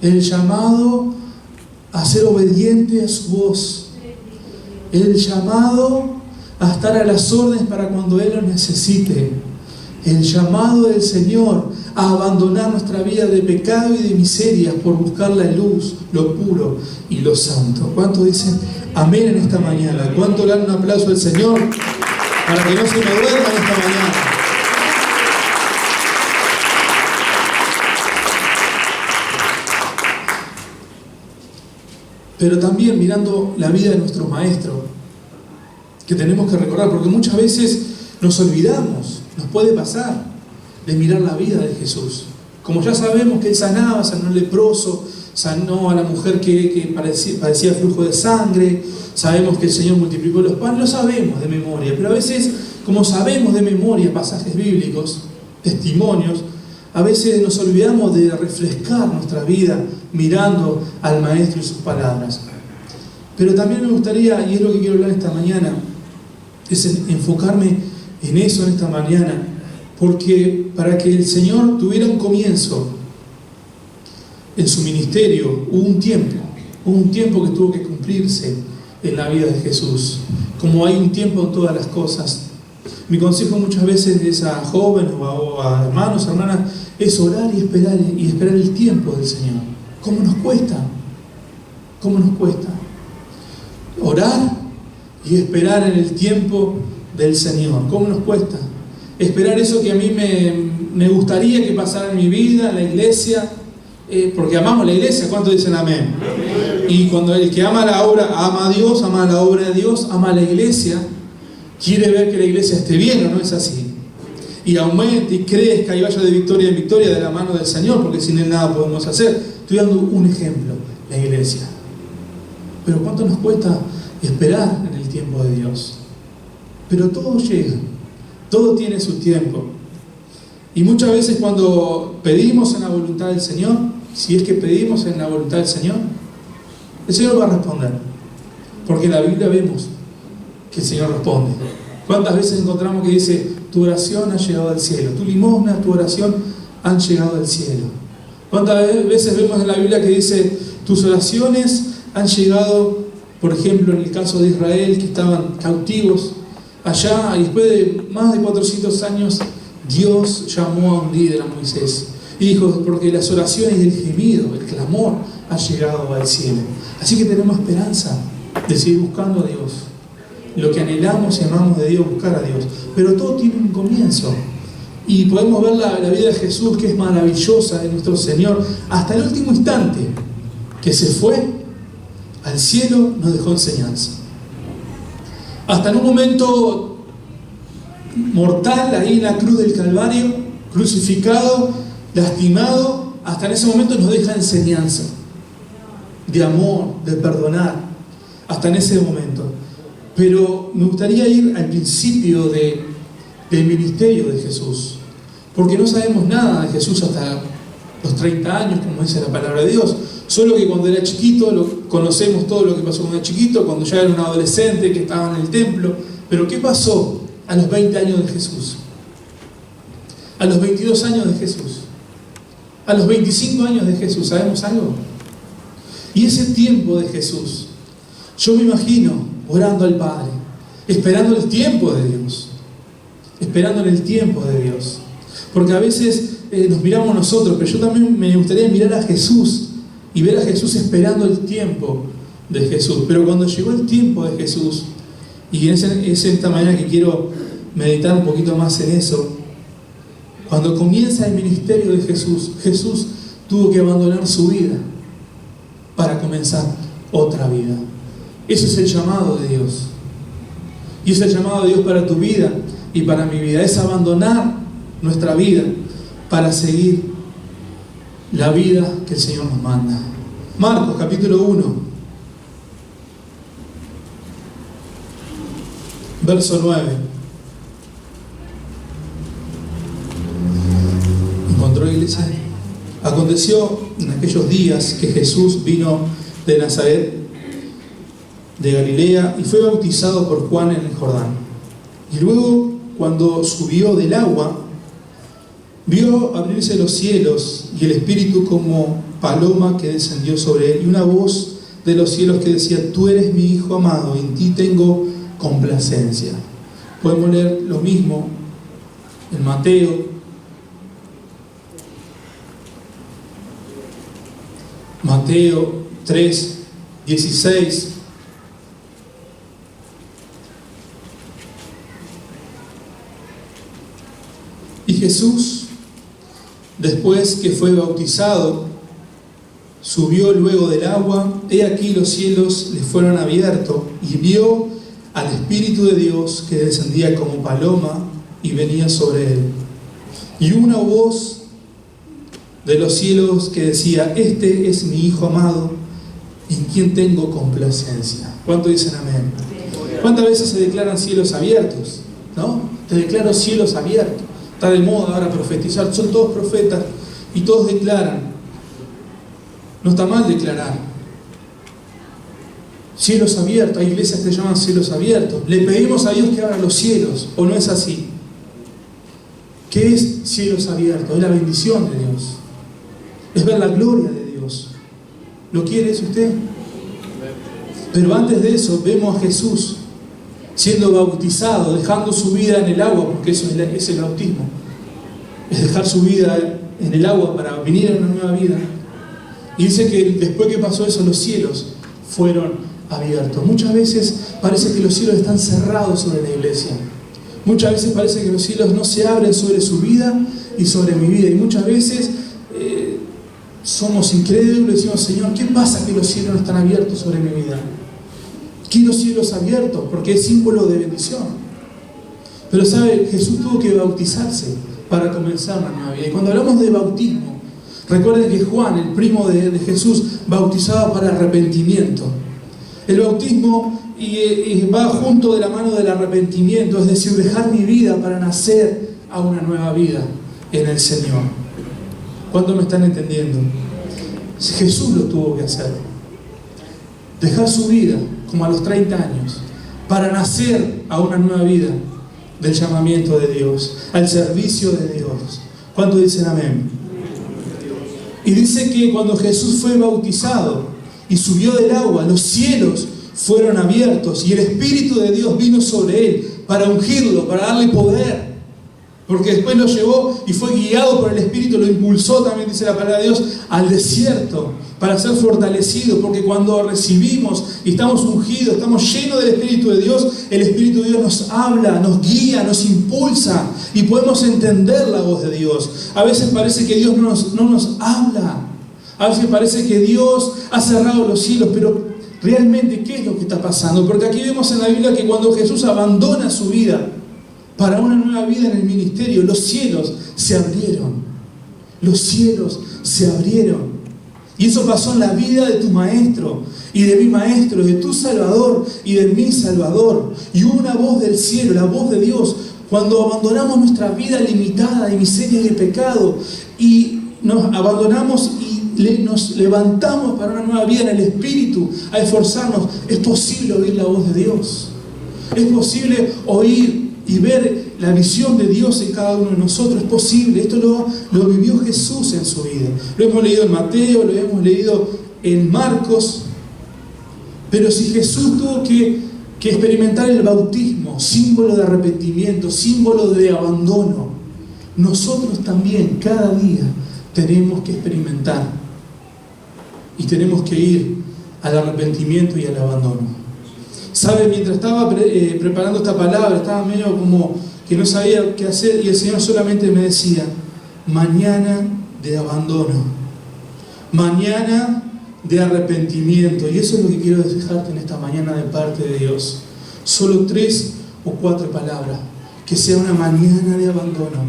el llamado a ser obediente a su voz, el llamado a estar a las órdenes para cuando Él lo necesite, el llamado del Señor a abandonar nuestra vida de pecado y de miserias por buscar la luz, lo puro y lo santo. ¿Cuántos dicen amén en esta mañana? ¿Cuánto le dan un aplauso al Señor para que no se me duerma en esta mañana? pero también mirando la vida de nuestro Maestro, que tenemos que recordar, porque muchas veces nos olvidamos, nos puede pasar, de mirar la vida de Jesús. Como ya sabemos que Él sanó al leproso, sanó a la mujer que padecía flujo de sangre, sabemos que el Señor multiplicó los panes, lo sabemos de memoria, pero a veces, como sabemos de memoria pasajes bíblicos, testimonios, a veces nos olvidamos de refrescar nuestra vida mirando al Maestro y sus palabras. Pero también me gustaría, y es lo que quiero hablar esta mañana, es enfocarme en eso en esta mañana, porque para que el Señor tuviera un comienzo en su ministerio, hubo un tiempo que tuvo que cumplirse en la vida de Jesús, como hay un tiempo en todas las cosas. Mi consejo muchas veces a jóvenes o a hermanos, hermanas, es orar y esperar el tiempo del Señor. ¿Cómo nos cuesta? ¿Cómo nos cuesta? Orar y esperar en el tiempo del Señor. ¿Cómo nos cuesta? Esperar eso que a mí me gustaría que pasara en mi vida, en la iglesia, porque amamos la iglesia. ¿Cuántos dicen amén? Y cuando el que ama la obra, ama a Dios, ama la obra de Dios, ama a la iglesia, quiere ver que la iglesia esté bien, ¿o no es así? Y aumente y crezca y vaya de victoria en victoria de la mano del Señor, porque sin Él nada podemos hacer. Estoy dando un ejemplo, la iglesia. Pero ¿cuánto nos cuesta esperar en el tiempo de Dios? Pero todo llega, todo tiene su tiempo. Y muchas veces cuando pedimos en la voluntad del Señor, si es que pedimos en la voluntad del Señor, el Señor va a responder. Porque en la Biblia vemos que el Señor responde. ¿Cuántas veces encontramos que dice, tu oración ha llegado al cielo, tu limosna, tu oración han llegado al cielo? ¿Cuántas veces vemos en la Biblia que dice, tus oraciones han llegado, por ejemplo, en el caso de Israel, que estaban cautivos allá, y después de más de 400 años, Dios llamó a un líder, a Moisés, y dijo, porque las oraciones y el gemido, el clamor, ha llegado al cielo. Así que tenemos esperanza de seguir buscando a Dios. Lo que anhelamos y amamos de Dios, buscar a Dios. Pero todo tiene un comienzo. Y podemos ver la vida de Jesús, que es maravillosa, de nuestro Señor, hasta el último instante que se fue al cielo, nos dejó enseñanza. Hasta en un momento mortal, ahí en la cruz del Calvario, crucificado, lastimado, hasta en ese momento nos deja enseñanza de amor, de perdonar, hasta en ese momento. Pero me gustaría ir al principio del ministerio de Jesús, porque no sabemos nada de Jesús hasta los 30 años, como dice la palabra de Dios. Solo que cuando era chiquito, conocemos todo lo que pasó cuando era chiquito, cuando ya era un adolescente que estaba en el templo. Pero ¿qué pasó a los 20 años de Jesús? A los 22 años de Jesús. A los 25 años de Jesús. ¿Sabemos algo? Y ese tiempo de Jesús, yo me imagino orando al Padre, esperando el tiempo de Dios. Esperando en el tiempo de Dios. Porque a veces nos miramos nosotros, pero yo también me gustaría mirar a Jesús y ver a Jesús esperando el tiempo de Jesús. Pero cuando llegó el tiempo de Jesús, y es esta mañana que quiero meditar un poquito más en eso, cuando comienza el ministerio de Jesús, Jesús tuvo que abandonar su vida para comenzar otra vida. Ese es el llamado de Dios. Y es el llamado de Dios para tu vida y para mi vida. Es abandonar nuestra vida para seguir la vida que el Señor nos manda. Marcos capítulo 1, verso 9. ¿Encontró, iglesia? Aconteció en aquellos días que Jesús vino de Nazaret, de Galilea, y fue bautizado por Juan en el Jordán. Y luego, cuando subió del agua, vio abrirse los cielos y el Espíritu como paloma que descendió sobre él, y una voz de los cielos que decía, tú eres mi Hijo amado, y en ti tengo complacencia. Podemos leer lo mismo en Mateo 3, 16. Y Jesús, después que fue bautizado, subió luego del agua, he aquí los cielos le fueron abiertos, y vio al Espíritu de Dios que descendía como paloma y venía sobre él. Y una voz de los cielos que decía: este es mi Hijo amado, en quien tengo complacencia. ¿Cuánto dicen amén? ¿Cuántas veces se declaran cielos abiertos? ¿No? Te declaro cielos abiertos. Está de moda ahora profetizar, son todos profetas y todos declaran. No está mal declarar. Cielos abiertos, hay iglesias que se llaman cielos abiertos. Le pedimos a Dios que abra los cielos, ¿o no es así? ¿Qué es cielos abiertos? Es la bendición de Dios. Es ver la gloria de Dios. ¿Lo quiere eso usted? Pero antes de eso vemos a Jesús siendo bautizado, dejando su vida en el agua, porque eso es el bautismo. Es dejar su vida en el agua para venir a una nueva vida. Y dice que después que pasó eso, los cielos fueron abiertos. Muchas veces parece que los cielos están cerrados sobre la iglesia. Muchas veces parece que los cielos no se abren sobre su vida y sobre mi vida. Y muchas veces somos incrédulos y decimos: Señor, ¿qué pasa que los cielos no están abiertos sobre mi vida? Quiero cielos abiertos porque es símbolo de bendición. Pero sabe, Jesús tuvo que bautizarse para comenzar una nueva vida. Y cuando hablamos de bautismo, recuerden que Juan, el primo de Jesús, bautizaba para arrepentimiento. El bautismo va junto de la mano del arrepentimiento, es decir, dejar mi vida para nacer a una nueva vida en el Señor. ¿Cuánto me están entendiendo? Jesús lo tuvo que hacer. Dejar su vida, como a los 30 años, para nacer a una nueva vida del llamamiento de Dios, al servicio de Dios. ¿Cuánto dicen amén? Y dice que cuando Jesús fue bautizado y subió del agua, los cielos fueron abiertos y el Espíritu de Dios vino sobre él para ungirlo, para darle poder. Porque después lo llevó y fue guiado por el Espíritu, lo impulsó, también dice la palabra de Dios, al desierto para ser fortalecido. Porque cuando recibimos y estamos ungidos, estamos llenos del Espíritu de Dios, el Espíritu de Dios nos habla, nos guía, nos impulsa y podemos entender la voz de Dios. A veces parece que Dios no nos habla. A veces parece que Dios ha cerrado los cielos, pero realmente, ¿qué es lo que está pasando? Porque aquí vemos en la Biblia que cuando Jesús abandona su vida para una nueva vida en el ministerio, los cielos se abrieron. Los cielos se abrieron. Y eso pasó en la vida de tu maestro y de mi maestro, de tu Salvador y de mi Salvador. Y hubo una voz del cielo, la voz de Dios, cuando abandonamos nuestra vida limitada de miseria y de pecado y nos abandonamos y nos levantamos para una nueva vida en el Espíritu, a esforzarnos. Es posible oír la voz de Dios. Es posible oír y ver la visión de Dios en cada uno de nosotros. Es posible. Esto lo vivió Jesús en su vida. Lo hemos leído en Mateo, lo hemos leído en Marcos. Pero si Jesús tuvo que experimentar el bautismo, símbolo de arrepentimiento, símbolo de abandono, nosotros también cada día tenemos que experimentar y tenemos que ir al arrepentimiento y al abandono. ¿Sabe? Mientras estaba preparando esta palabra, estaba medio como que no sabía qué hacer, y el Señor solamente me decía: mañana de abandono, mañana de arrepentimiento. Y eso es lo que quiero dejarte en esta mañana de parte de Dios. Solo 3 o 4 palabras. Que sea una mañana de abandono,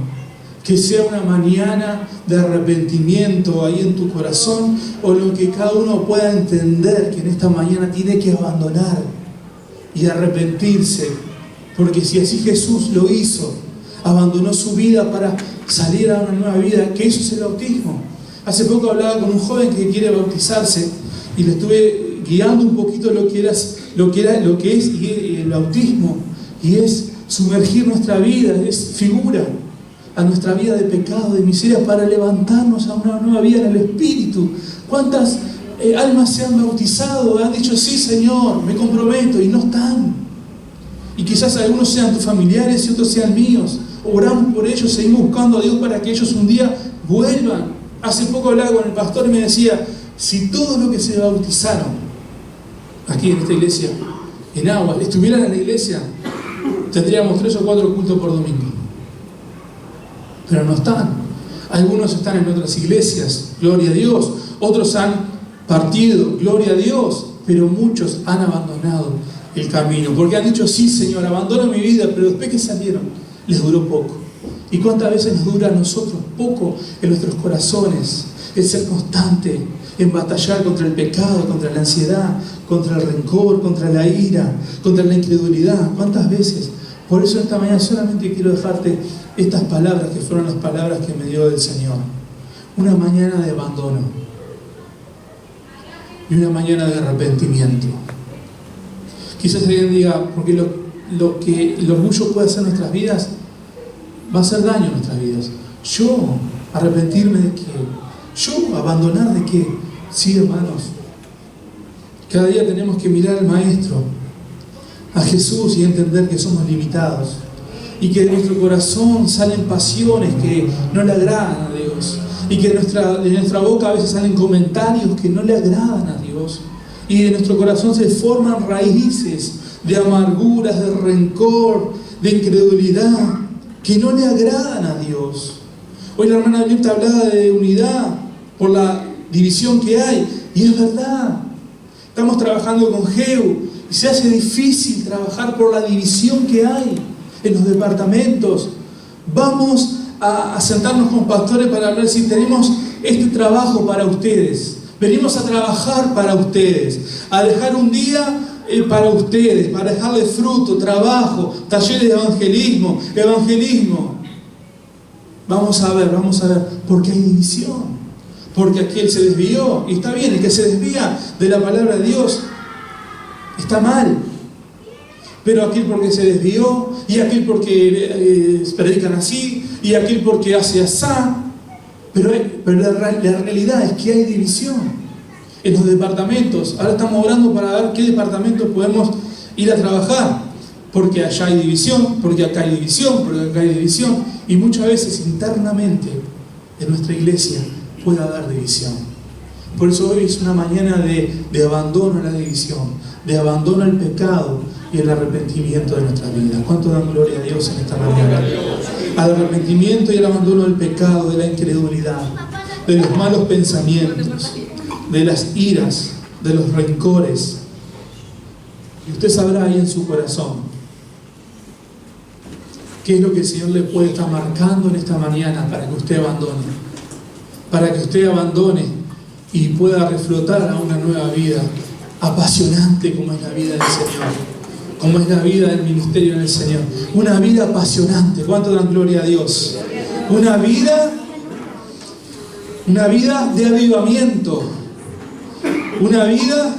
que sea una mañana de arrepentimiento ahí en tu corazón, o lo que cada uno pueda entender que en esta mañana tiene que abandonar y arrepentirse. Porque si así Jesús lo hizo, abandonó su vida para salir a una nueva vida, que eso es el bautismo. Hace poco hablaba con un joven que quiere bautizarse y le estuve guiando un poquito lo que es el bautismo, y es sumergir nuestra vida, es figura a nuestra vida de pecado, de miseria, para levantarnos a una nueva vida en el Espíritu. ¿Cuántas almas se han bautizado? Han dicho: sí, Señor, me comprometo, y no están. Y quizás algunos sean tus familiares y otros sean míos. Oramos por ellos, seguimos buscando a Dios para que ellos un día vuelvan. Hace poco hablaba con el pastor y me decía: si todos los que se bautizaron aquí en esta iglesia, en Agua, estuvieran en la iglesia, tendríamos 3 o 4 cultos por domingo. Pero no están. Algunos están en otras iglesias, gloria a Dios. Otros han partido, gloria a Dios, pero muchos han abandonado el camino, porque han dicho: sí, Señor, abandono mi vida, pero después que salieron, les duró poco. ¿Y cuántas veces nos dura a nosotros poco en nuestros corazones el ser constante en batallar contra el pecado, contra la ansiedad, contra el rencor, contra la ira, contra la incredulidad? ¿Cuántas veces? Por eso esta mañana solamente quiero dejarte estas palabras, que fueron las palabras que me dio el Señor. Una mañana de abandono y una mañana de arrepentimiento. Quizás alguien diga: porque lo que el orgullo puede hacer en nuestras vidas va a hacer daño en nuestras vidas. ¿Yo arrepentirme de qué? ¿Yo abandonar de qué? Sí, hermanos, cada día tenemos que mirar al Maestro, a Jesús, y entender que somos limitados y que de nuestro corazón salen pasiones que no le agradan a Dios, y que de nuestra boca a veces salen comentarios que no le agradan a Dios, y de nuestro corazón se forman raíces de amarguras, de rencor, de incredulidad que no le agradan a Dios. Hoy la hermana Violeta hablaba de unidad por la división que hay, y es verdad. Estamos trabajando con Geu y se hace difícil trabajar por la división que hay en los departamentos. Vamos a sentarnos con pastores para hablar si tenemos este trabajo para ustedes. Venimos a trabajar para ustedes, a dejar un día para ustedes, para dejarles fruto, trabajo, talleres de evangelismo. Vamos a ver, porque hay división. Porque aquel se desvió, y está bien, el que se desvía de la palabra de Dios está mal. Pero aquel porque se desvió, y aquel porque predican así, y aquel porque hace asá. Pero la realidad es que hay división en los departamentos. Ahora estamos orando para ver qué departamentos podemos ir a trabajar. Porque allá hay división, porque acá hay división, porque acá hay división. Y muchas veces internamente en nuestra iglesia puede haber división. Por eso hoy es una mañana de abandono a la división, de abandono al pecado y el arrepentimiento de nuestras vidas. ¿Cuánto dan gloria a Dios en esta mañana? Al arrepentimiento y al abandono del pecado, de la incredulidad, de los malos pensamientos, de las iras, de los rencores. Y usted sabrá ahí en su corazón qué es lo que el Señor le puede estar marcando en esta mañana para que usted abandone. Para que usted abandone y pueda reflotar a una nueva vida apasionante como es la vida del Señor, como es la vida del ministerio del Señor. Una vida apasionante. ¿Cuánto dan gloria a Dios? Una vida de avivamiento. Una vida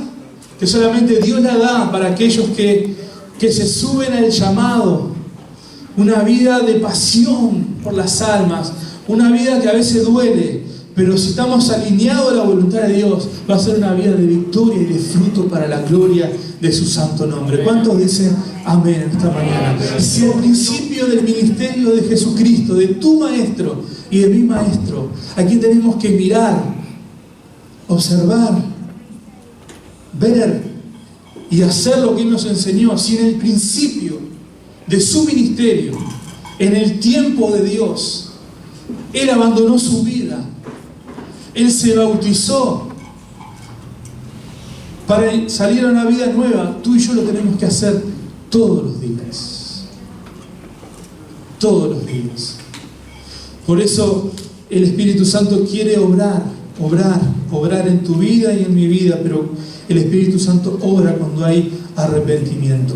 que solamente Dios la da para aquellos que se suben al llamado. Una vida de pasión por las almas. Una vida que a veces duele, pero si estamos alineados a la voluntad de Dios, va a ser una vida de victoria y de fruto para la gloria de su santo nombre. ¿Cuántos dicen amén en esta mañana? Si al principio del ministerio de Jesucristo, de tu Maestro y de mi Maestro, aquí tenemos que mirar, observar, ver y hacer lo que Él nos enseñó, si en el principio de su ministerio, en el tiempo de Dios, Él abandonó su vida, Él se bautizó para salir a una vida nueva, tú y yo lo tenemos que hacer todos los días. Todos los días. Por eso el Espíritu Santo quiere obrar en tu vida y en mi vida, pero el Espíritu Santo obra cuando hay arrepentimiento.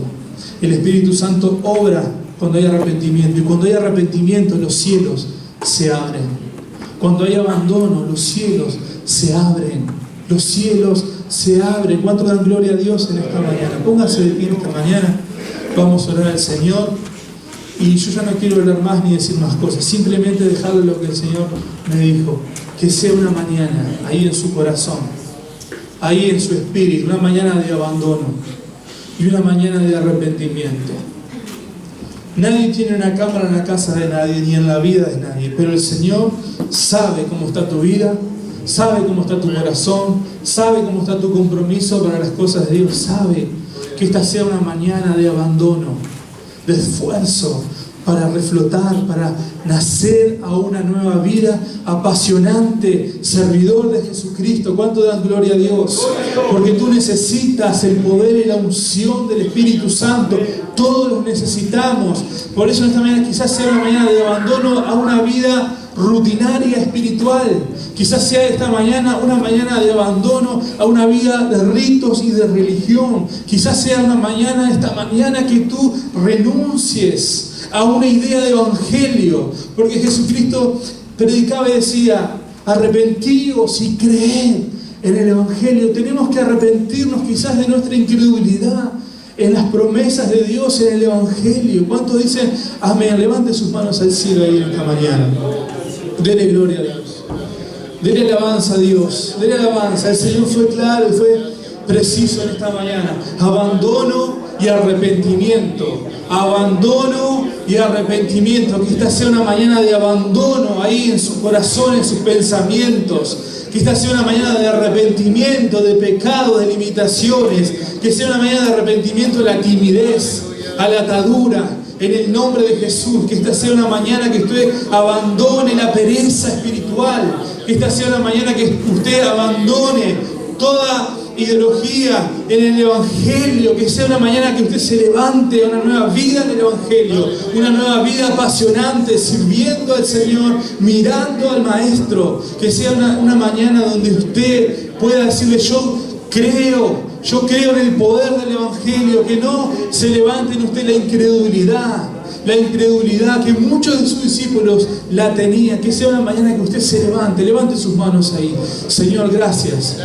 El Espíritu Santo obra cuando hay arrepentimiento, y cuando hay arrepentimiento los cielos se abren. Cuando hay abandono, los cielos se abren. Los cielos se abren. ¿Cuánto dan gloria a Dios en esta mañana? Póngase de pie en esta mañana. Vamos a orar al Señor. Y yo ya no quiero hablar más ni decir más cosas. Simplemente dejarle lo que el Señor me dijo. Que sea una mañana ahí en su corazón, ahí en su espíritu. Una mañana de abandono y una mañana de arrepentimiento. Nadie tiene una cámara en la casa de nadie, ni en la vida de nadie, pero el Señor sabe cómo está tu vida, sabe cómo está tu corazón, sabe cómo está tu compromiso para las cosas de Dios, sabe que esta sea una mañana de abandono, de esfuerzo, para reflotar, para nacer a una nueva vida, apasionante, servidor de Jesucristo. ¿Cuánto das gloria a Dios? Porque tú necesitas el poder y la unción del Espíritu Santo. Todos los necesitamos. Por eso en esta mañana quizás sea una mañana de abandono a una vida rutinaria espiritual. Quizás sea esta mañana una mañana de abandono a una vida de ritos y de religión. Quizás sea esta mañana que tú renuncies a una idea de evangelio, porque Jesucristo predicaba y decía: arrepentíos y creed en el evangelio. Tenemos que arrepentirnos quizás de nuestra incredulidad en las promesas de Dios en el evangelio. ¿Cuántos dicen amén? Levante sus manos al cielo ahí en esta mañana. Dele gloria a Dios, dele alabanza a Dios, dele alabanza. El Señor fue claro y fue preciso en esta mañana. Abandono y arrepentimiento. Abandono y arrepentimiento. Que esta sea una mañana de abandono ahí en su corazón, en sus pensamientos. Que esta sea una mañana de arrepentimiento, de pecado, de limitaciones. Que sea una mañana de arrepentimiento a la timidez, a la atadura. En el nombre de Jesús. Que esta sea una mañana que usted abandone la pereza espiritual. Que esta sea una mañana que usted abandone toda ideología en el evangelio. Que sea una mañana que usted se levante a una nueva vida en el evangelio, una nueva vida apasionante, sirviendo al Señor, mirando al Maestro. Que sea una mañana donde usted pueda decirle: yo creo en el poder del evangelio. Que no se levante en usted la incredulidad que muchos de sus discípulos la tenían. Que sea una mañana que usted se levante sus manos ahí. Señor, gracias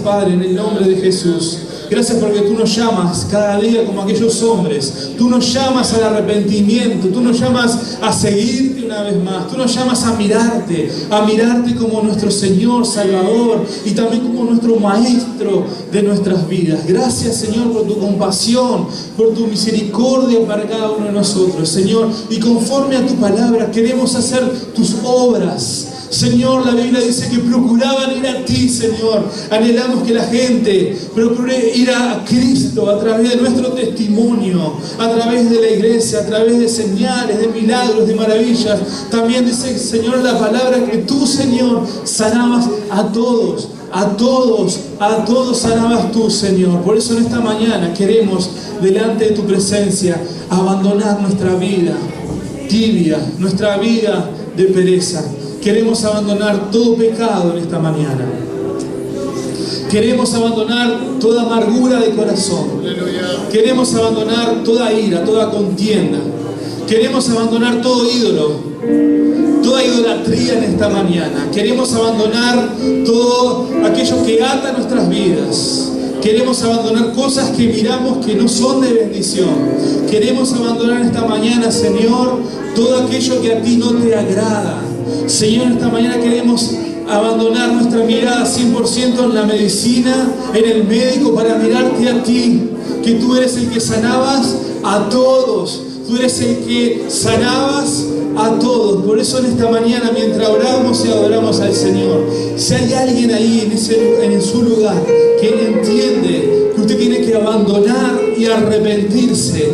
Padre, en el nombre de Jesús. Gracias porque tú nos llamas cada día como aquellos hombres. Tú nos llamas al arrepentimiento. Tú nos llamas a seguirte una vez más. Tú nos llamas a mirarte como nuestro Señor, Salvador, y también como nuestro Maestro de nuestras vidas. Gracias, Señor, por tu compasión, por tu misericordia para cada uno de nosotros, Señor. Y conforme a tu palabra queremos hacer tus obras. Señor, la Biblia dice que procuraban ir a ti, Señor. Anhelamos que la gente procure ir a Cristo a través de nuestro testimonio, a través de la iglesia, a través de señales, de milagros, de maravillas. También dice, Señor, la palabra que tú, Señor, sanabas a todos sanabas tú, Señor. Por eso en esta mañana queremos, delante de tu presencia, abandonar nuestra vida tibia, nuestra vida de pereza. Queremos abandonar todo pecado en esta mañana. Queremos abandonar toda amargura de corazón. Queremos abandonar toda ira, toda contienda. Queremos abandonar todo ídolo, toda idolatría en esta mañana. Queremos abandonar todo aquello que ata nuestras vidas. Queremos abandonar cosas que miramos que no son de bendición. Queremos abandonar esta mañana, Señor, todo aquello que a ti no te agrada. Señor, esta mañana queremos abandonar nuestra mirada 100% en la medicina, en el médico, para mirarte a ti, que tú eres el que sanabas a todos. Tú eres el que sanabas a todos. Por eso en esta mañana, mientras oramos y adoramos al Señor, si hay alguien ahí en su lugar que entiende que usted tiene que abandonar y arrepentirse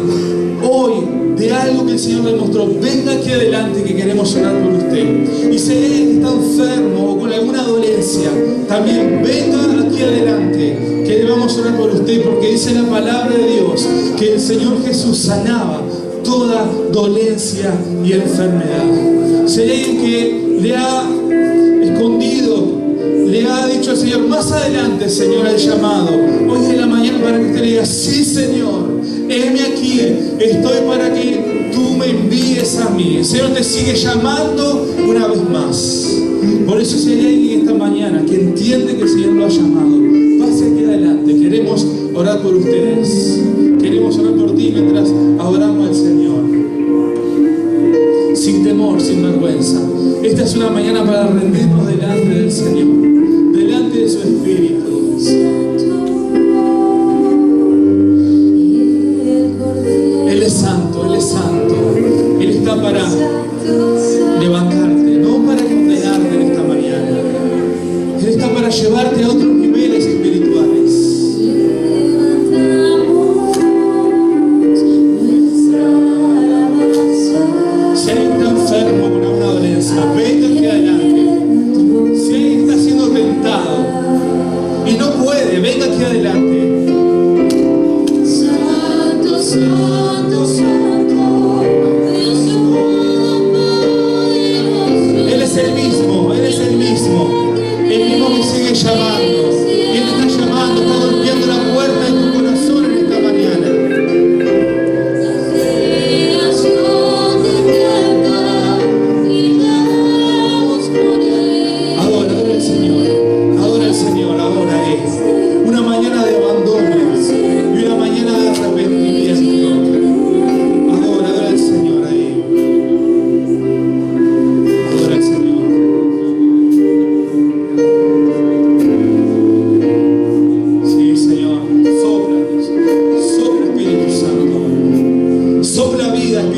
hoy de algo que el Señor le mostró, venga aquí adelante que queremos orar por usted. Y si alguien está enfermo o con alguna dolencia, también venga aquí adelante que le vamos a orar por usted, porque dice la palabra de Dios que el Señor Jesús sanaba toda dolencia y enfermedad. Si hay alguien que le ha escondido, le ha dicho al Señor: más adelante, Señor, el llamado, hoy es la mañana para que usted le diga: sí, Señor, heme aquí, estoy para que tú me envíes a mí. El Señor te sigue llamando una vez más. Por eso, si hay alguien esta mañana que entiende que el Señor lo ha llamado, pase aquí adelante. Queremos orar por ustedes. Queremos orar por ti mientras adoramos al Señor. Sin temor, sin vergüenza. Esta es una mañana para rendirnos delante del Señor, delante de su Espíritu. Él es santo, Él es santo. Él está para levantarte, no para condenarte en esta mañana. Él está para llevarte a otros niveles espirituales. Nuestra alabanza.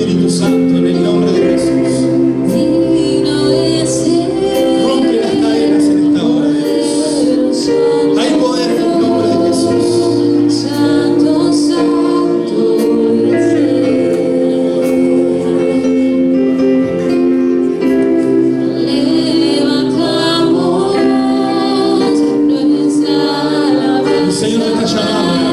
Espíritu Santo, en el nombre de Jesús. Rompe las cadenas en esta hora, Dios. Hay poder en el nombre de Jesús. Santo, Santo levantamos nuestra alabanza. El Señor te está llamando.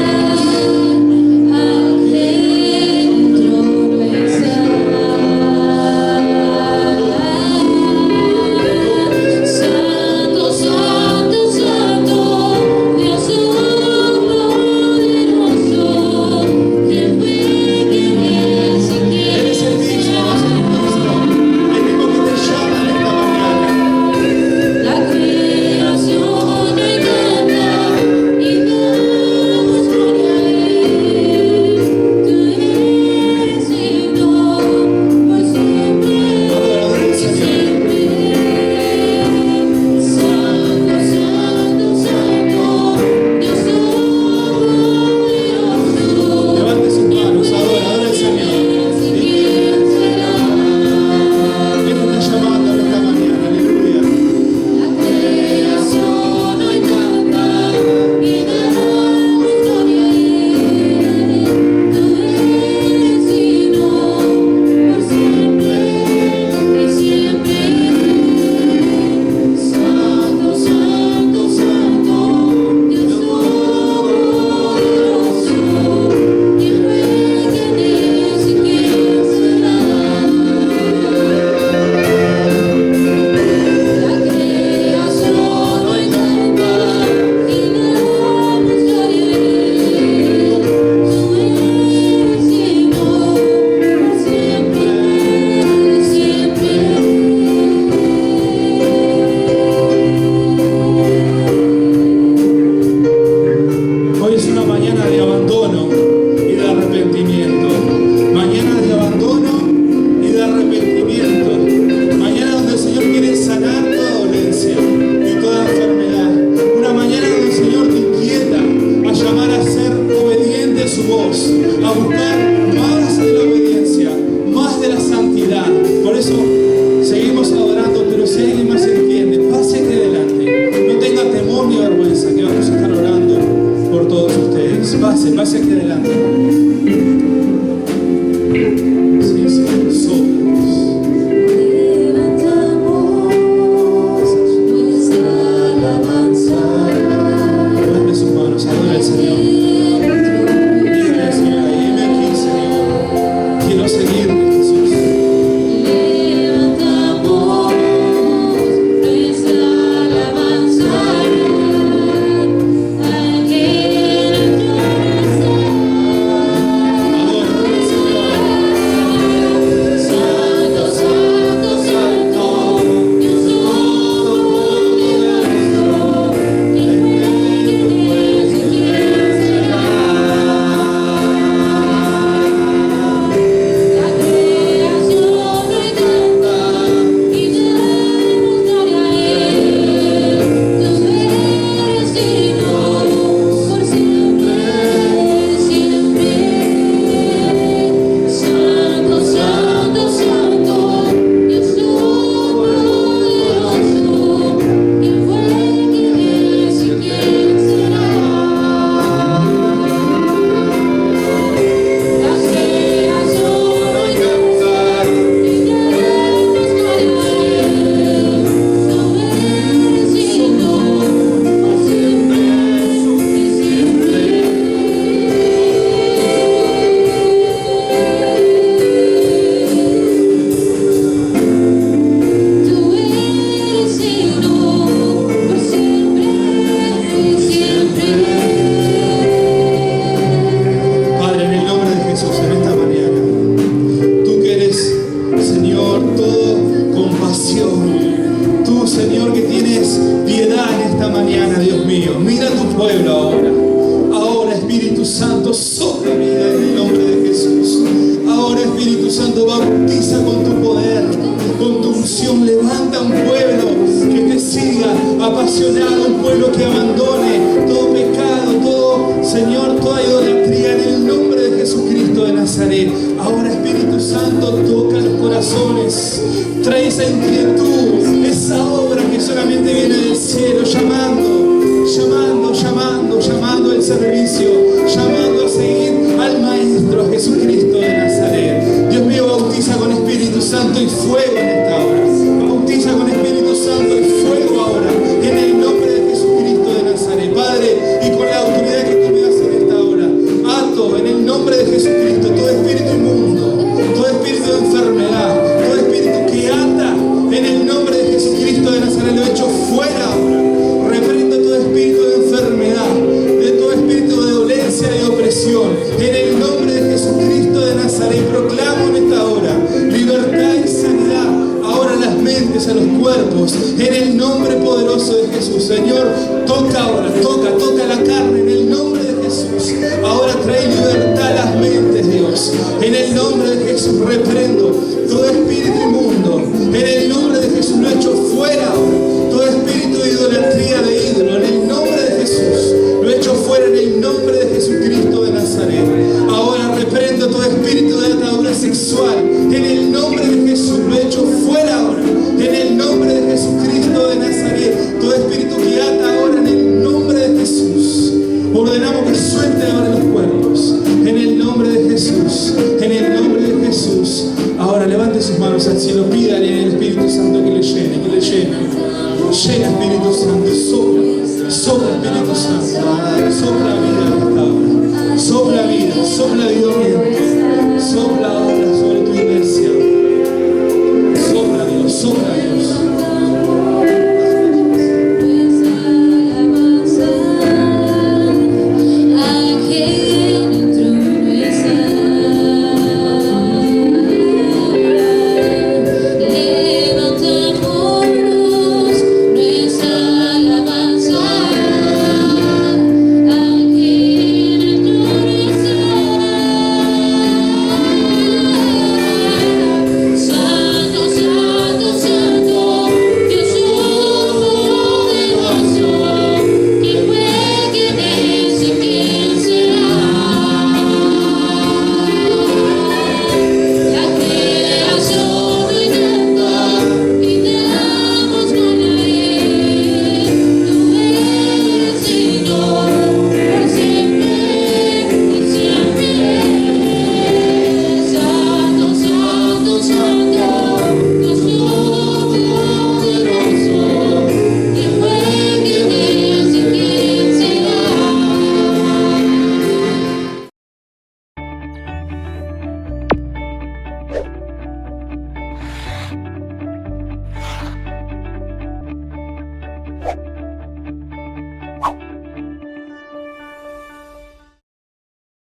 Pase aquí adelante. Sí, Señor, Levantamos nuestra alabanza. levante sus manos, adora al Señor. Dígale, Señor, heme aquí, Señor. Quiero seguirte, Jesús. Levantamos nuestra alabanza. bautiza con tu poder, con tu unción. Levanta un pueblo que te siga apasionado, un pueblo que abandone todo pecado, todo, Señor, toda idolatría en el nombre de Jesucristo de Nazaret. Ahora, Espíritu Santo, toca los corazones, trae esa inquietud, esa obra que solamente viene del cielo, llamando al servicio, llamando a seguir al Maestro, a Jesucristo de Nazaret. Dios mío, bautiza con Espíritu Santo y fuego en esta hora. Bautiza con Espíritu Santo y fuego ahora, en el nombre de Jesucristo de Nazaret. Padre, y con la autoridad que tú me das en esta hora, ato en el nombre de Jesucristo todo espíritu inmundo, todo espíritu de enfermedad, todo espíritu que ata, en el nombre de Jesucristo de Nazaret, lo echo fuera ahora. Reprendo todo espíritu de enfermedad, de todo espíritu de dolencia y opresión, en el nombre de Jesucristo de Nazaret. Proclamo en esta hora libertad y sanidad ahora a las mentes, a los cuerpos, en el nombre poderoso de Jesús. Señor, toca ahora, toca la carne en el nombre de Jesús. Ahora trae libertad a las mentes, Dios, en el nombre de Jesús. Reprendo todo espíritu inmundo, en el nombre de Jesús lo echo fuera ahora. Todo espíritu de idolatría de ídolo, en el nombre de Jesús lo echo fuera, en el nombre de Jesucristo de Nazaret. Ahora reprendo todo espíritu de atadura sexual, en el nombre de Jesús lo echo fuera ahora, en el nombre de Jesucristo de Nazaret. Todo espíritu que ata ahora, en el nombre de Jesús, ordenamos que suelte ahora los cuerpos, en el nombre de Jesús, en el nombre de Jesús. Ahora levante sus manos al cielo, pídale al Espíritu Santo que le llene, que le llene. Llena Espíritu Santo, sopla Espíritu Santo, sopla